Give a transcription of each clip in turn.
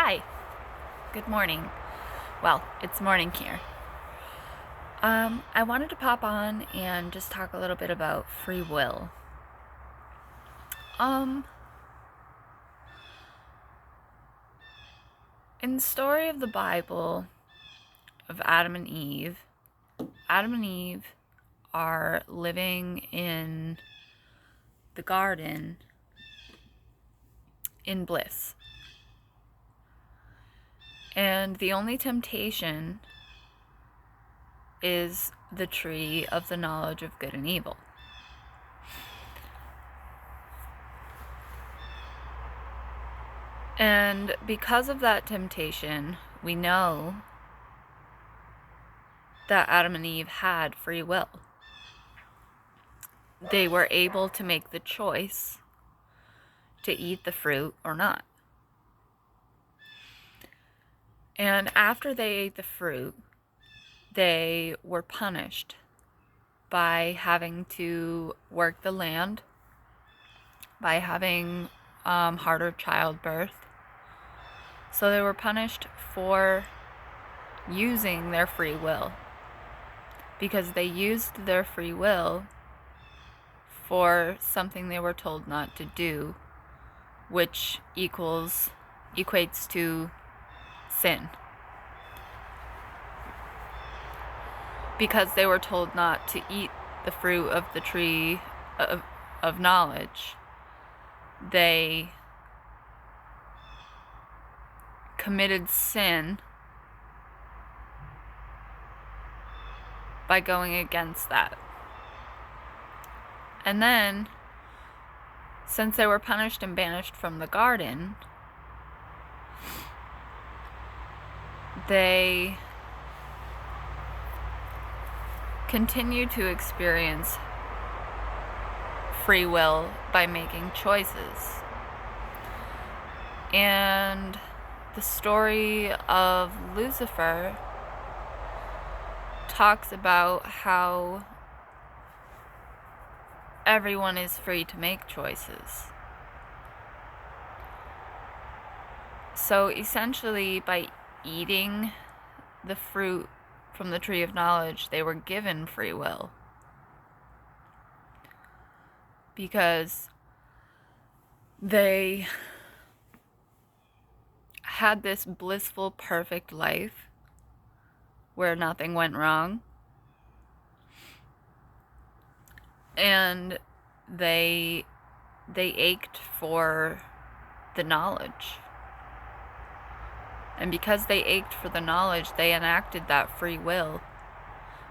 Hi, good morning. Well, it's morning here. I wanted to pop on and just talk a little bit about free will. Um, in the story of the Bible of Adam and Eve are living in the garden in bliss. And the only temptation is the tree of the knowledge of good and evil. And because of that temptation, we know that Adam and Eve had free will. They were able to make the choice to eat the fruit or not. And after they ate the fruit, they were punished by having to work the land, by having harder childbirth. So they were punished for using their free will, because they used their free will for something they were told not to do, which equates to sin. Because they were told not to eat the fruit of the tree of knowledge, they committed sin by going against that. And then, since they were punished and banished from the garden, they continue to experience free will by making choices. And the story of Lucifer talks about how everyone is free to make choices. So essentially, by eating the fruit from the tree of knowledge, they were given free will. Because they had this blissful, perfect life where nothing went wrong. And they ached for the knowledge. And because they ached for the knowledge, they enacted that free will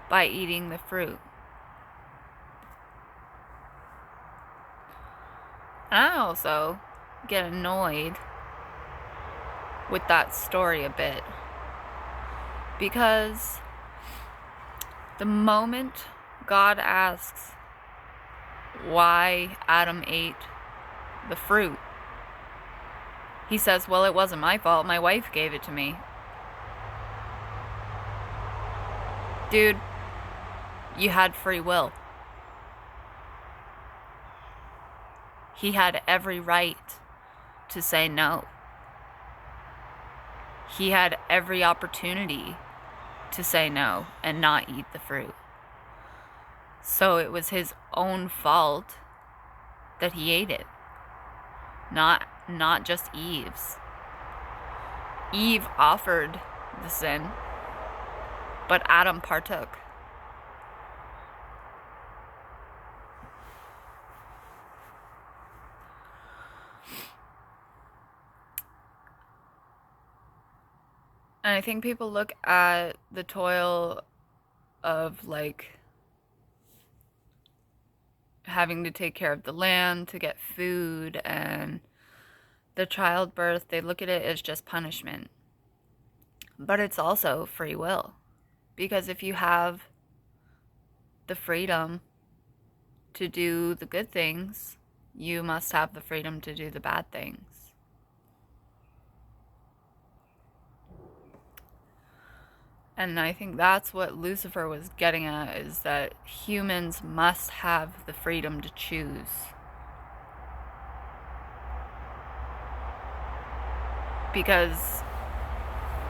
by eating the fruit. And I also get annoyed with that story a bit, because the moment God asks why Adam ate the fruit, he says, well, it wasn't my fault. My wife gave it to me. Dude, you had free will. He had every right to say no. He had every opportunity to say no and not eat the fruit. So it was his own fault that he ate it. Not just Eve's. Eve offered the sin, but Adam partook. And I think people look at the toil of having to take care of the land to get food and the childbirth, they look at it as just punishment. But it's also free will. Because if you have the freedom to do the good things, you must have the freedom to do the bad things. And I think that's what Lucifer was getting at, is that humans must have the freedom to choose. Because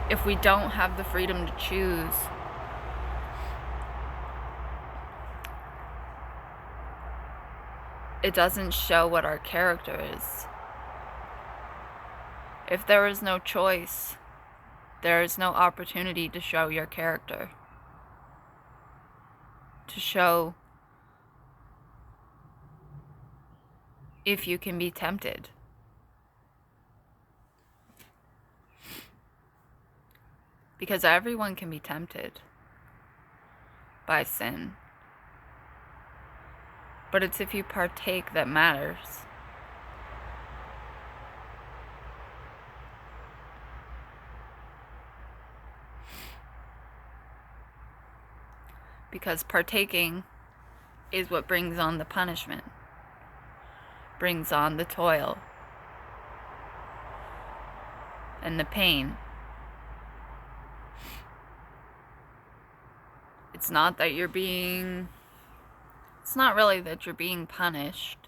if we don't have the freedom to choose, it doesn't show what our character is. If there is no choice, there is no opportunity to show your character. To show if you can be tempted. Because everyone can be tempted by sin. But it's if you partake that matters. Because partaking is what brings on the punishment, brings on the toil, and the pain. It's not that it's not really that you're being punished.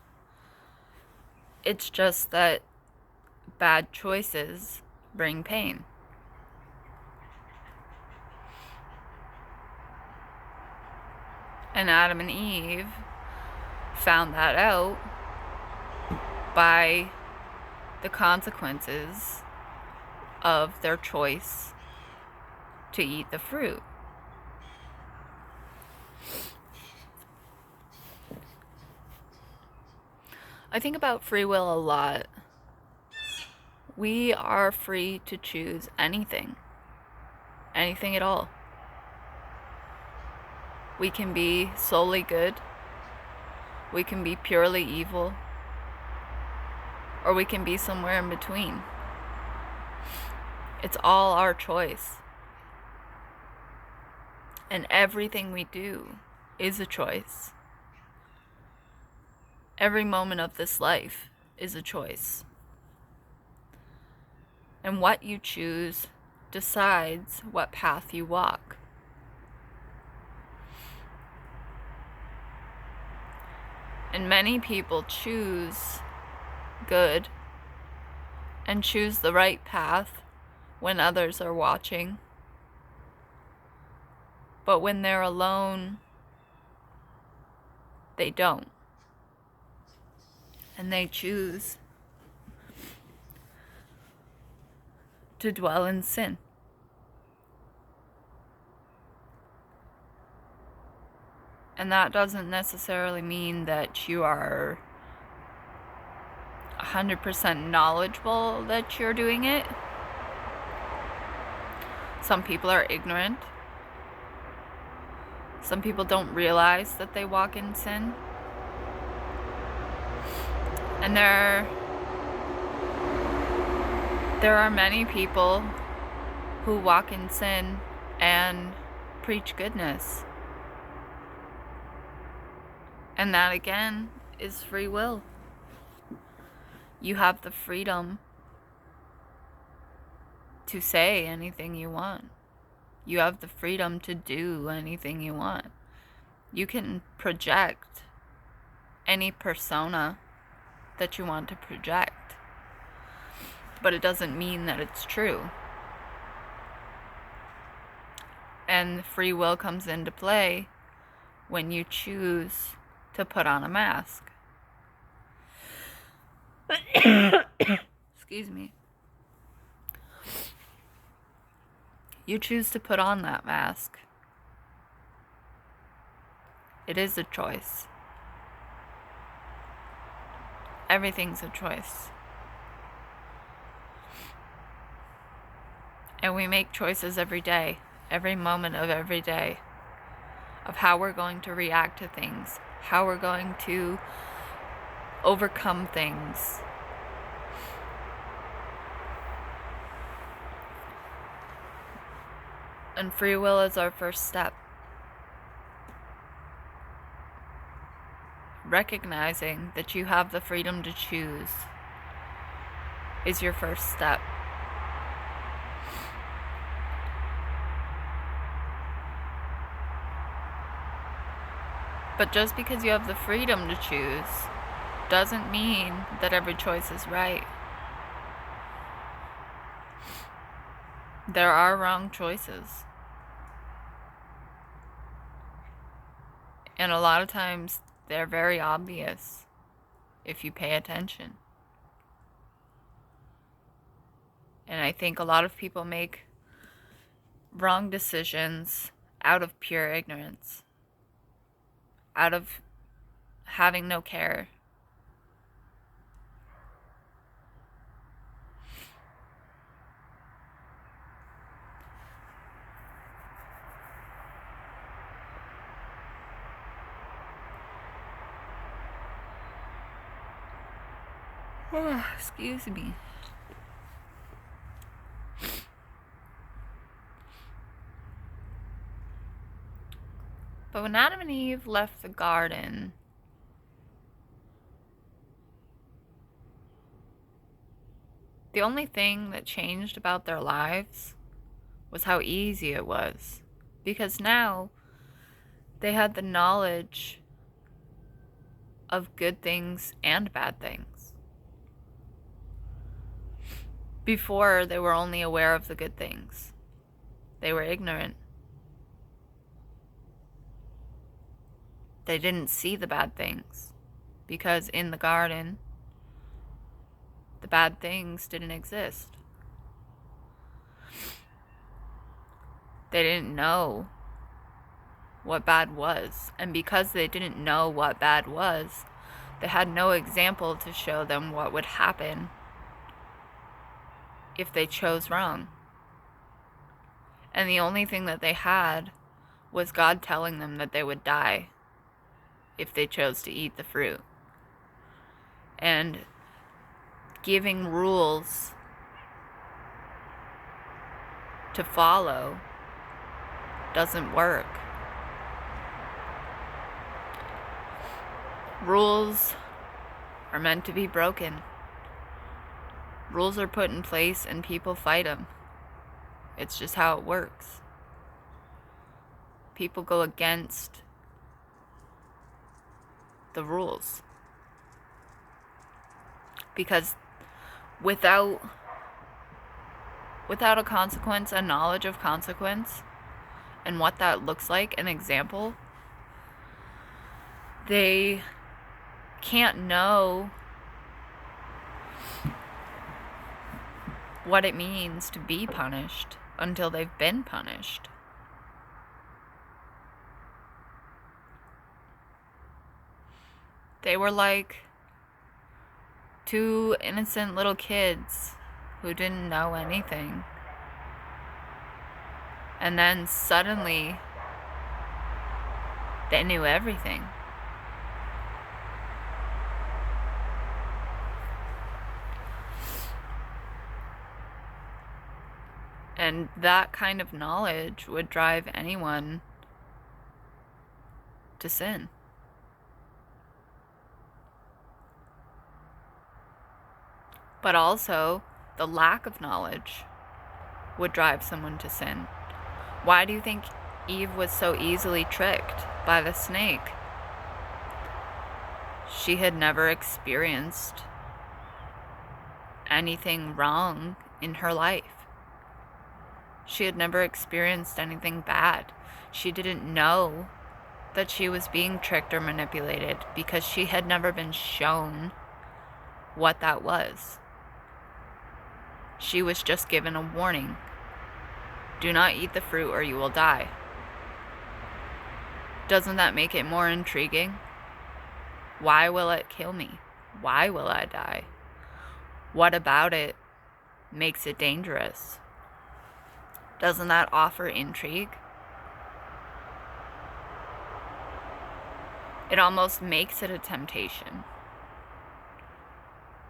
It's just that bad choices bring pain. And Adam and Eve found that out by the consequences of their choice to eat the fruit. I think about free will a lot. We are free to choose anything at all. We can be solely good, we can be purely evil, or we can be somewhere in between. It's all our choice. And everything we do is a choice. Every moment of this life is a choice. And what you choose decides what path you walk. And many people choose good and choose the right path when others are watching. But when they're alone, they don't. And they choose to dwell in sin. And that doesn't necessarily mean that you are 100% knowledgeable that you're doing it. Some people are ignorant. Some people don't realize that they walk in sin. And there are many people who walk in sin and preach goodness. And that again is free will. You have the freedom to say anything you want. You have the freedom to do anything you want. You can project any persona that you want to project. But it doesn't mean that it's true. And free will comes into play when you choose to put on a mask. Excuse me. You choose to put on that mask. It is a choice. Everything's a choice. And we make choices every day, every moment of every day, of how we're going to react to things, how we're going to overcome things. And free will is our first step. Recognizing that you have the freedom to choose is your first step. But just because you have the freedom to choose doesn't mean that every choice is right. There are wrong choices. And a lot of times they're very obvious if you pay attention. And I think a lot of people make wrong decisions out of pure ignorance, out of having no care. Oh, excuse me. But when Adam and Eve left the garden, the only thing that changed about their lives was how easy it was. Because now they had the knowledge of good things and bad things. Before, they were only aware of the good things. They were ignorant. They didn't see the bad things because in the garden, the bad things didn't exist. They didn't know what bad was. And because they didn't know what bad was, they had no example to show them what would happen if they chose wrong. And the only thing that they had was God telling them that they would die if they chose to eat the fruit. And giving rules to follow doesn't work. Rules are meant to be broken. Rules are put in place and people fight them. It's just how it works. People go against the rules. Because without a consequence, a knowledge of consequence, and what that looks like, an example, they can't know what it means to be punished until they've been punished. They were like two innocent little kids who didn't know anything. And then suddenly, they knew everything. And that kind of knowledge would drive anyone to sin. But also, the lack of knowledge would drive someone to sin. Why do you think Eve was so easily tricked by the snake? She had never experienced anything wrong in her life. She had never experienced anything bad. She didn't know that she was being tricked or manipulated because she had never been shown what that was. She was just given a warning. Do not eat the fruit or you will die. Doesn't that make it more intriguing? Why will it kill me? Why will I die? What about it makes it dangerous? Doesn't that offer intrigue? It almost makes it a temptation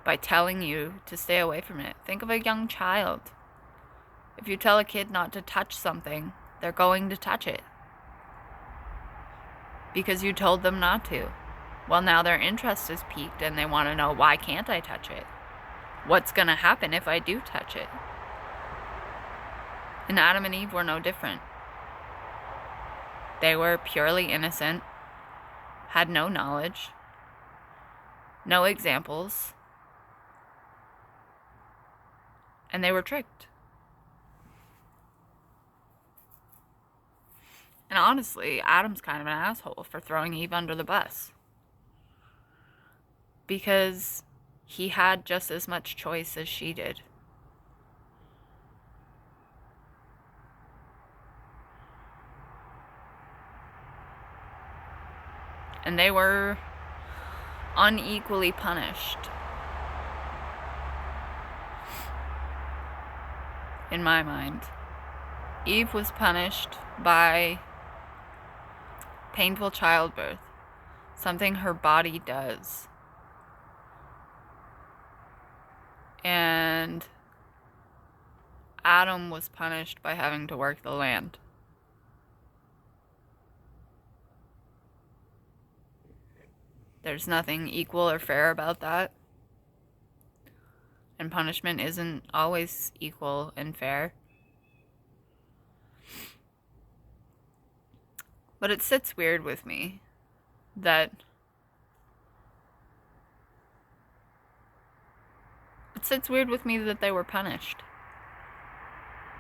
by telling you to stay away from it. Think of a young child. If you tell a kid not to touch something, they're going to touch it because you told them not to. Well, now their interest is piqued and they want to know, why can't I touch it? What's going to happen if I do touch it? And Adam and Eve were no different. They were purely innocent, had no knowledge, no examples, and they were tricked. And honestly, Adam's kind of an asshole for throwing Eve under the bus. Because he had just as much choice as she did. And they were unequally punished. In my mind. Eve was punished by painful childbirth, something her body does. And Adam was punished by having to work the land. There's nothing equal or fair about that. And punishment isn't always equal and fair. But it sits weird with me that they were punished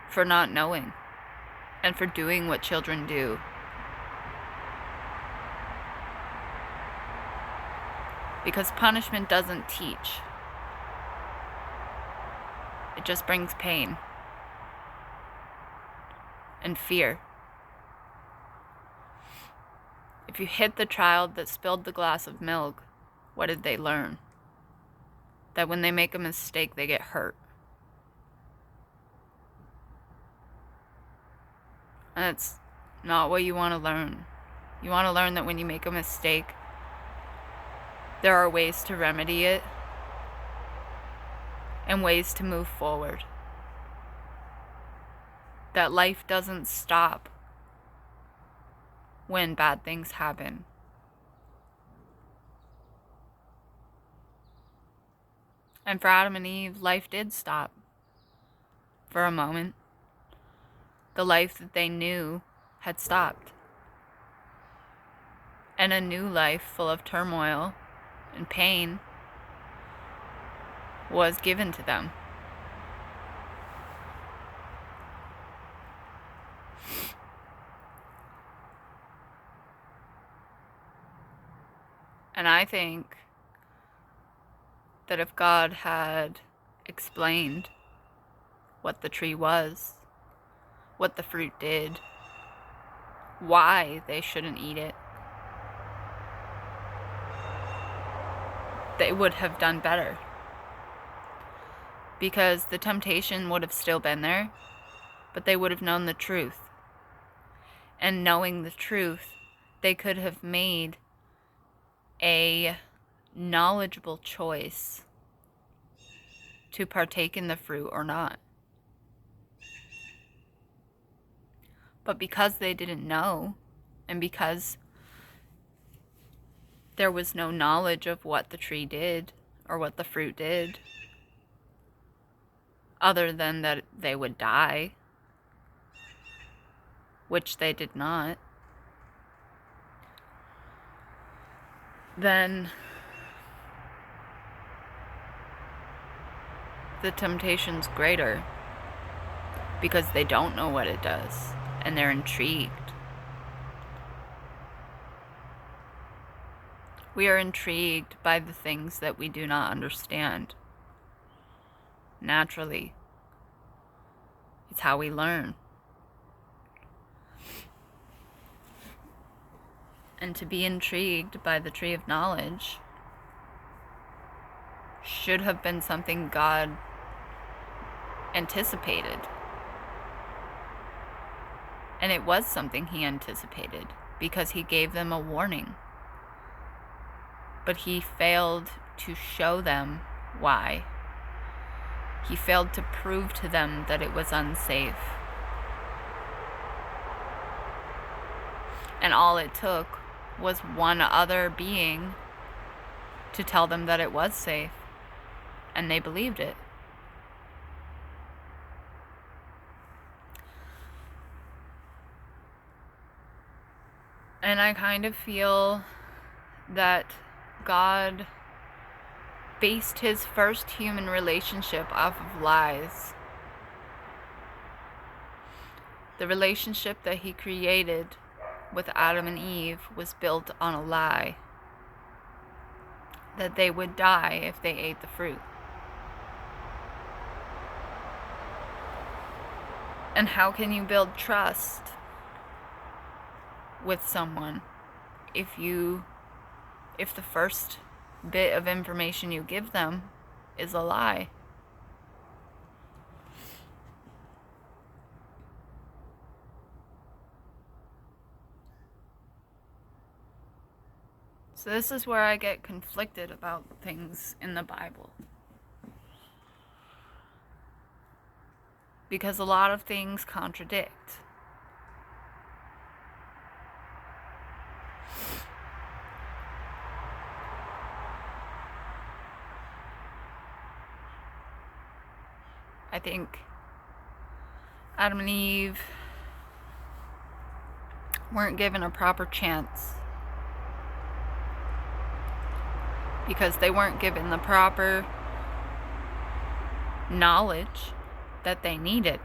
for not knowing and for doing what children do. Because punishment doesn't teach. It just brings pain and fear. If you hit the child that spilled the glass of milk, what did they learn? That when they make a mistake, they get hurt. And that's not what you want to learn. You want to learn that when you make a mistake, there are ways to remedy it and ways to move forward. That life doesn't stop when bad things happen. And for Adam and Eve, life did stop for a moment. The life that they knew had stopped. And a new life full of turmoil and pain was given to them. And I think that if God had explained what the tree was, what the fruit did, why they shouldn't eat it, they would have done better. Because the temptation would have still been there, but they would have known the truth. And knowing the truth, they could have made a knowledgeable choice to partake in the fruit or not. But because they didn't know, and because there was no knowledge of what the tree did or what the fruit did, other than that they would die, which they did not, then the temptation's greater because they don't know what it does and they're intrigued. We are intrigued by the things that we do not understand. Naturally. It's how we learn. And to be intrigued by the tree of knowledge should have been something God anticipated. And it was something he anticipated because he gave them a warning. But he failed to show them why. He failed to prove to them that it was unsafe. And all it took was one other being to tell them that it was safe. And they believed it. And I kind of feel that God based his first human relationship off of lies. The relationship that he created with Adam and Eve was built on a lie that they would die if they ate the fruit. And how can you build trust with someone if the first bit of information you give them is a lie? So this is where I get conflicted about things in the Bible. Because a lot of things contradict. I think Adam and Eve weren't given a proper chance because they weren't given the proper knowledge that they needed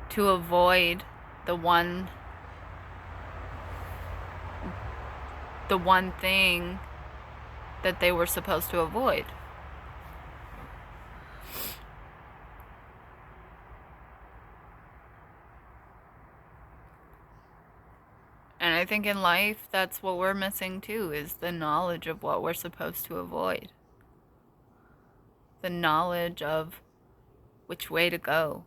to avoid the one thing that they were supposed to avoid. And I think in life, that's what we're missing too, is the knowledge of what we're supposed to avoid. The knowledge of which way to go.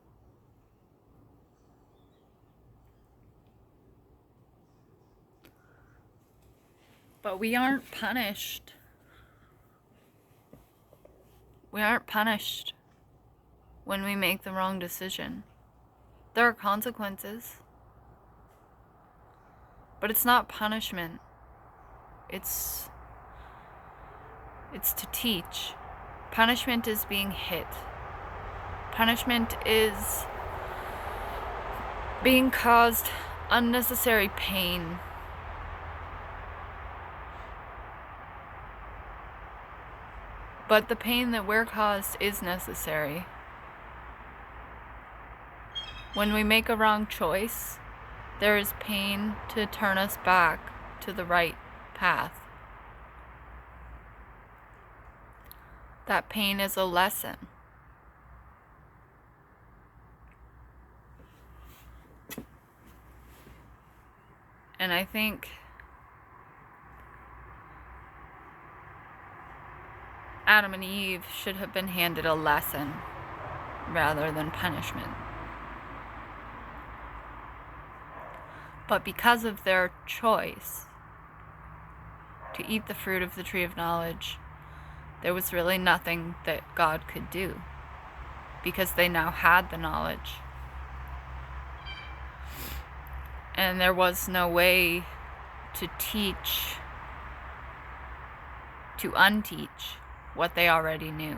But we aren't punished. We aren't punished when we make the wrong decision. There are consequences. But it's not punishment. It's to teach. Punishment is being hit. Punishment is being caused unnecessary pain. But the pain that we're caused is necessary. When we make a wrong choice, there is pain to turn us back to the right path. That pain is a lesson. And I think Adam and Eve should have been handed a lesson rather than punishment. But because of their choice to eat the fruit of the tree of knowledge, there was really nothing that God could do, because they now had the knowledge. And there was no way to teach, to unteach what they already knew.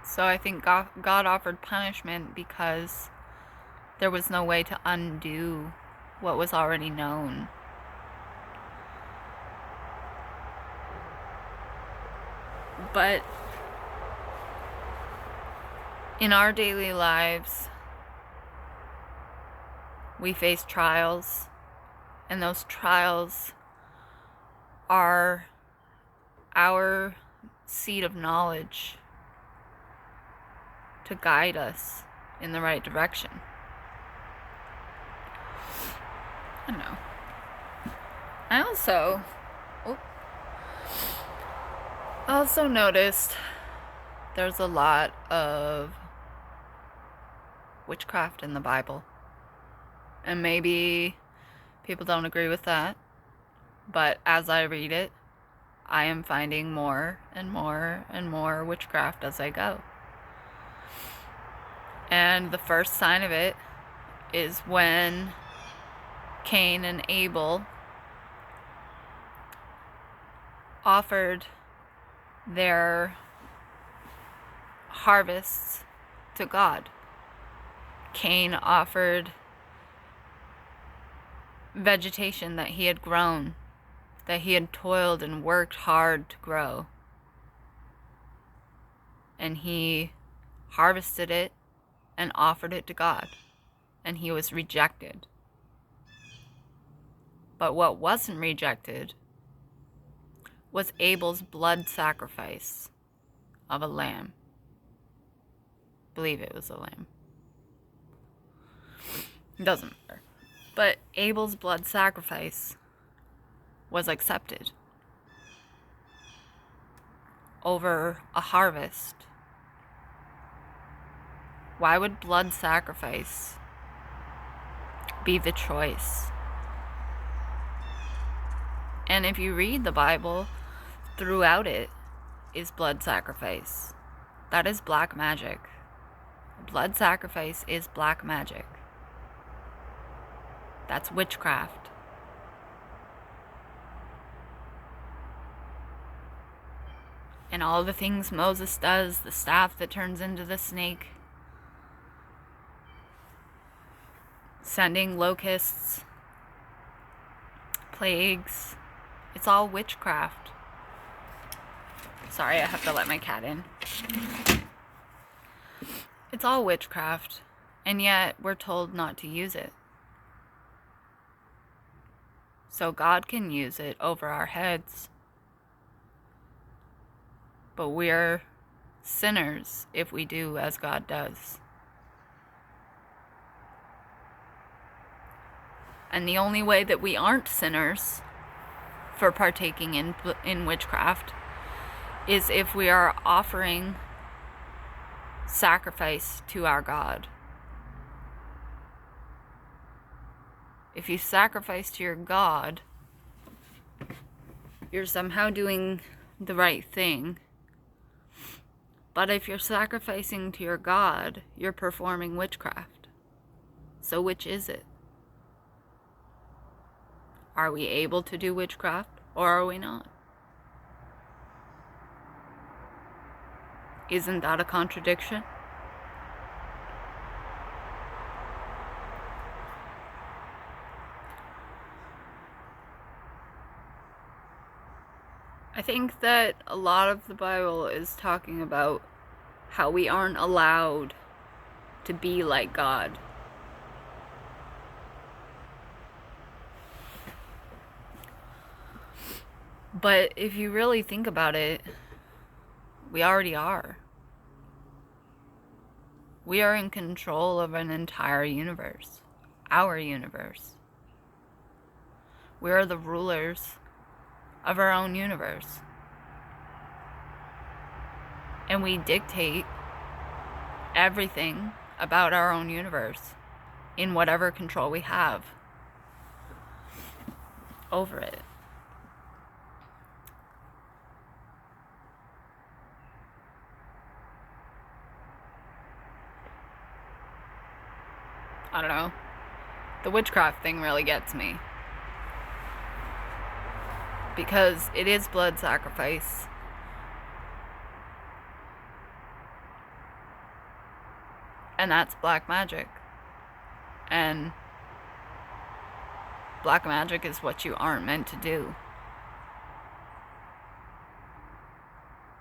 So I think God offered punishment because there was no way to undo what was already known. But in our daily lives, we face trials, and those trials are our seed of knowledge to guide us in the right direction. I don't know. I also noticed there's a lot of witchcraft in the Bible. And maybe people don't agree with that. But as I read it, I am finding more and more and more witchcraft as I go. And the first sign of it is when Cain and Abel offered their harvests to God. Cain offered vegetation that he had grown, that he had toiled and worked hard to grow. and he harvested it and offered it to God, and he was rejected. But what wasn't rejected was Abel's blood sacrifice of a lamb. I believe it was a lamb. It doesn't matter. But Abel's blood sacrifice was accepted over a harvest. Why would blood sacrifice be the choice? And if you read the Bible, throughout it is blood sacrifice. That is black magic. Blood sacrifice is black magic. That's witchcraft. And all the things Moses does, the staff that turns into the snake, sending locusts, plagues, it's all witchcraft. Sorry, I have to let my cat in. It's all witchcraft, and yet we're told not to use it. So God can use it over our heads. But we're sinners if we do as God does. And the only way that we aren't sinners for partaking in witchcraft is if we are offering sacrifice to our God. If you sacrifice to your God, you're somehow doing the right thing. But if you're sacrificing to your God, you're performing witchcraft. So which is it? Are we able to do witchcraft, or are we not? Isn't that a contradiction? I think that a lot of the Bible is talking about how we aren't allowed to be like God. But if you really think about it, we already are. We are in control of an entire universe, our universe. We are the rulers of our own universe. And we dictate everything about our own universe in whatever control we have over it. I don't know. The witchcraft thing really gets me. Because it is blood sacrifice. And that's black magic. And black magic is what you aren't meant to do.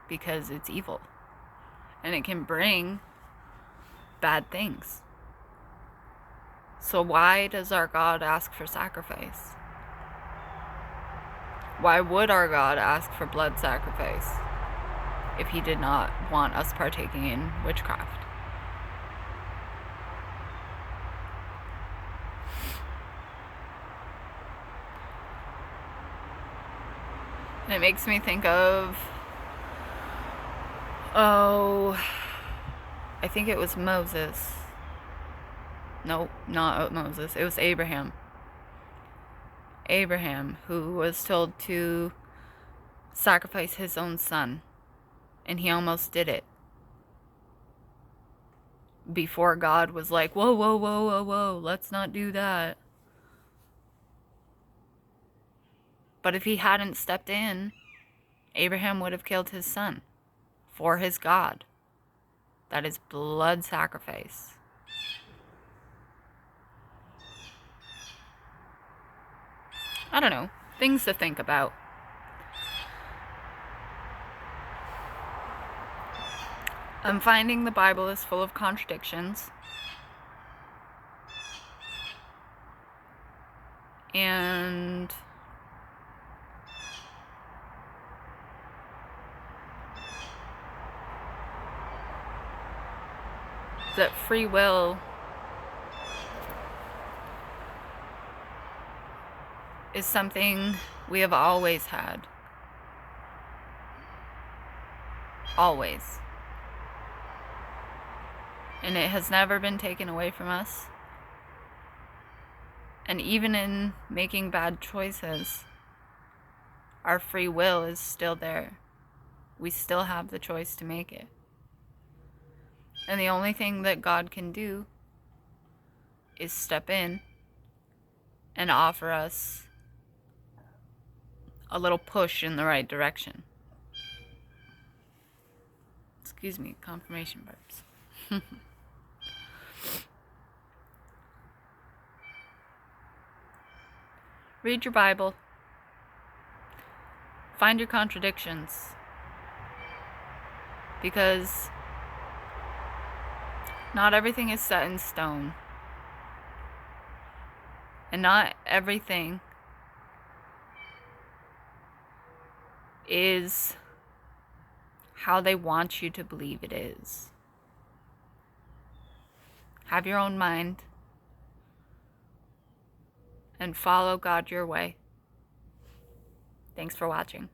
Because it's evil. And it can bring bad things. So why does our God ask for sacrifice? Why would our God ask for blood sacrifice if he did not want us partaking in witchcraft? And it makes me think of, I think it was Moses. No, not Moses. It was Abraham. Abraham, who was told to sacrifice his own son. And he almost did it. Before God was like, whoa, whoa, whoa, whoa, whoa, let's not do that. But if he hadn't stepped in, Abraham would have killed his son for his God. That is blood sacrifice. I don't know. Things to think about. I'm finding the Bible is full of contradictions. And that free will is something we have always had. Always. And it has never been taken away from us. And even in making bad choices, our free will is still there. We still have the choice to make it. And the only thing that God can do is step in and offer us a little push in the right direction. Excuse me, confirmation burps. Read your Bible. Find your contradictions. Because not everything is set in stone. And not everything is how they want you to believe it is. Have your own mind and follow God your way. Thanks for watching.